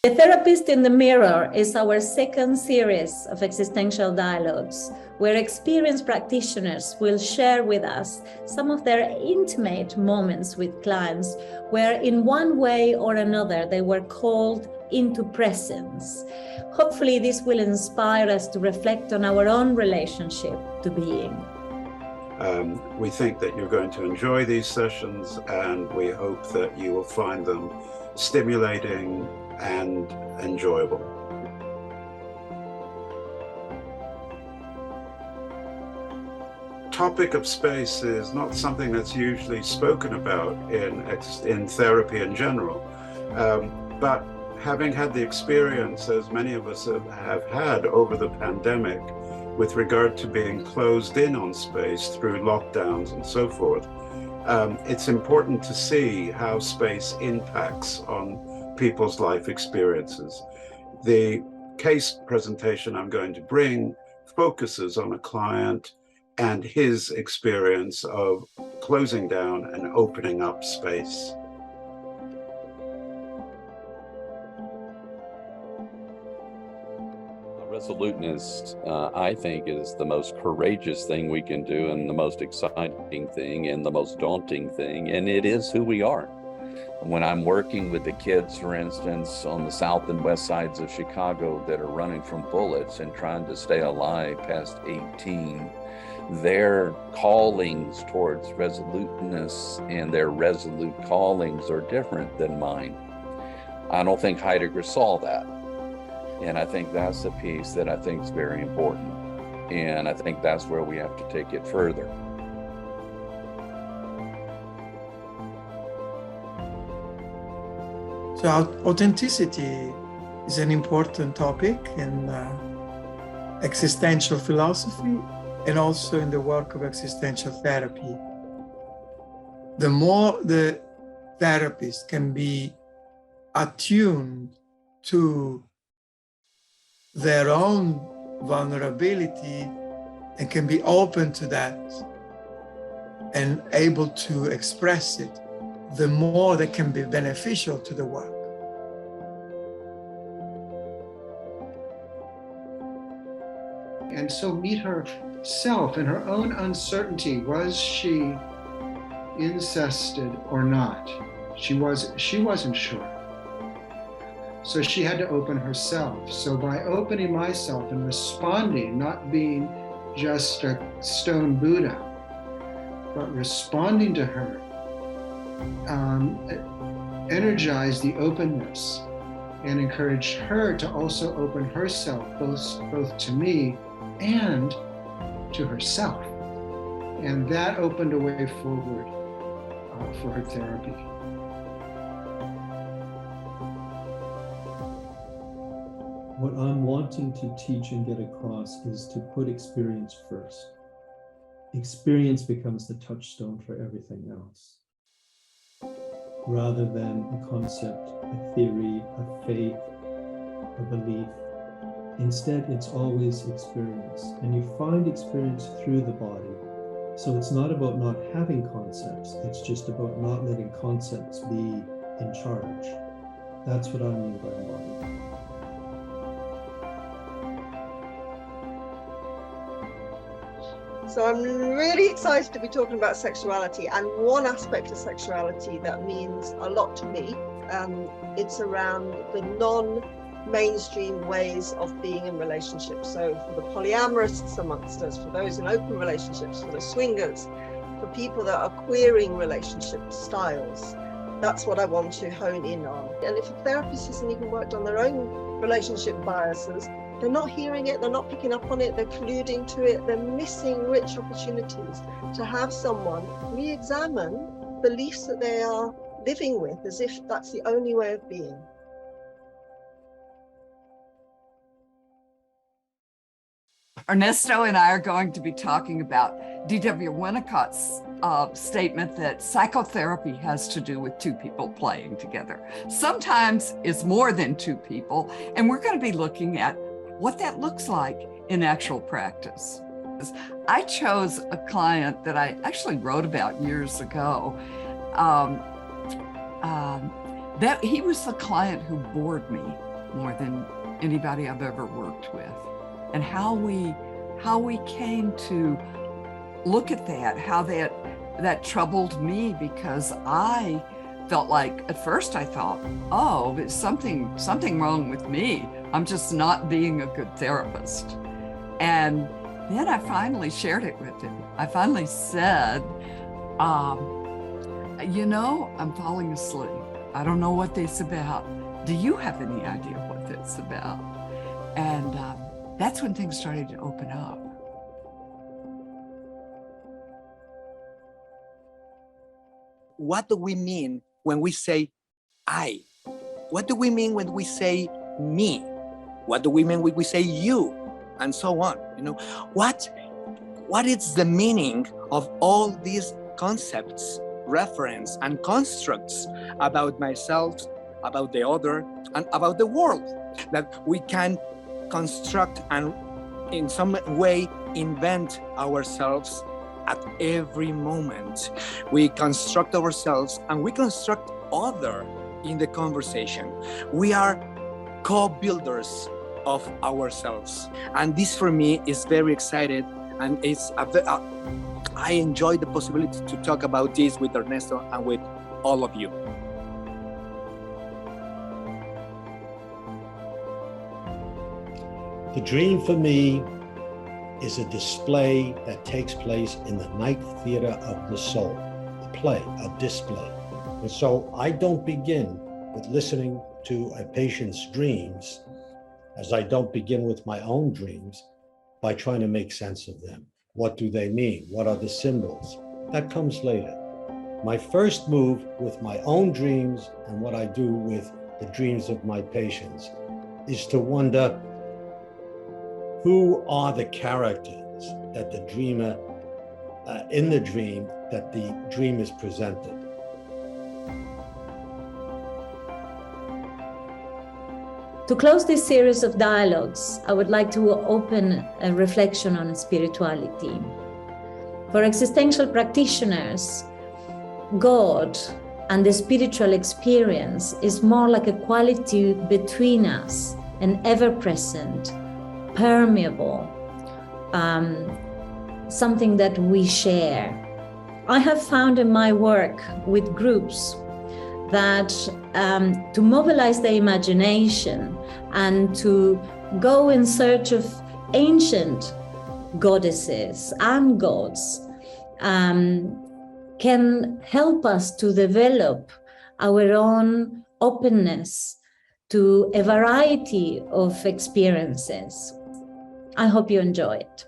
The Therapist in the Mirror is our second series of existential dialogues, where experienced practitioners will share with us some of their intimate moments with clients, where in one way or another they were called into presence. Hopefully this will inspire us to reflect on our own relationship to being. We think that you're going to enjoy these sessions, and we hope that you will find them stimulating and enjoyable. Topic of space is not something that's usually spoken about in therapy in general, but having had the experience, as many of us have had over the pandemic, with regard to being closed in on space through lockdowns and so forth, it's important to see how space impacts on people's life experiences. The case presentation I'm going to bring focuses on a client and his experience of closing down and opening up space. Resoluteness, I think, is the most courageous thing we can do, and the most exciting thing, and the most daunting thing, and it is who we are. When I'm working with the kids, for instance, on the south and west sides of Chicago that are running from bullets and trying to stay alive past 18, their callings towards resoluteness and their resolute callings are different than mine. I don't think Heidegger saw that. And I think that's the piece that I think is very important. And I think that's where we have to take it further. So authenticity is an important topic in existential philosophy and also in the work of existential therapy. The more the therapist can be attuned to their own vulnerability and can be open to that and able to express it, the more that can be beneficial to the work. And so meet herself in her own uncertainty. Was she incested or not? She wasn't sure. So she had to open herself. So by opening myself and responding, not being just a stone Buddha, but responding to her, energized the openness and encouraged her to also open herself, both to me and to herself. And that opened a way forward for her therapy. What I'm wanting to teach and get across is to put experience first. Experience becomes the touchstone for everything else, rather than a concept, a theory, a faith, a belief. Instead, it's always experience, and you find experience through the body. So it's not about not having concepts, it's just about not letting concepts be in charge. That's what I mean by body. So I'm really excited to be talking about sexuality, and one aspect of sexuality that means a lot to me. It's around the non-mainstream ways of being in relationships. So for the polyamorous amongst us, for those in open relationships, for the swingers, for people that are queering relationship styles, that's what I want to hone in on. And if a therapist hasn't even worked on their own relationship biases, they're not hearing it, they're not picking up on it, they're colluding to it, they're missing rich opportunities to have someone re-examine beliefs that they are living with as if that's the only way of being. Ernesto and I are going to be talking about D.W. Winnicott's statement that psychotherapy has to do with two people playing together. Sometimes it's more than two people, and we're going to be looking at what that looks like in actual practice. I chose a client that I actually wrote about years ago. That he was the client who bored me more than anybody I've ever worked with. And how we came to look at that, how that troubled me, because I felt like at first I thought, oh, there's something wrong with me. I'm just not being a good therapist. And then I finally shared it with him. I finally said, you know, I'm falling asleep. I don't know what this is about. Do you have any idea what it's about? And that's when things started to open up. What do we mean when we say I? What do we mean when we say me? What do we mean when we say you? And so on. You know, what is the meaning of all these concepts, reference, and constructs about myself, about the other, and about the world that we can construct and in some way invent ourselves at every moment? We construct ourselves and we construct other in the conversation. We are co-builders of ourselves. And this for me is very excited, and I enjoy the possibility to talk about this with Ernesto and with all of you. The dream for me is a display that takes place in the night theater of the soul, a play, a display. And so I don't begin with listening to a patient's dreams, as I don't begin with my own dreams, by trying to make sense of them. What do they mean? What are the symbols? That comes later. My first move with my own dreams and what I do with the dreams of my patients is to wonder, who are the characters that the dreamer, in the dream, that the dream is presented? To close this series of dialogues, I would like to open a reflection on spirituality. For existential practitioners, God and the spiritual experience is more like a quality between us, an ever-present, permeable, something that we share. I have found in my work with groups that to mobilize the imagination and to go in search of ancient goddesses and gods can help us to develop our own openness to a variety of experiences. I hope you enjoy it.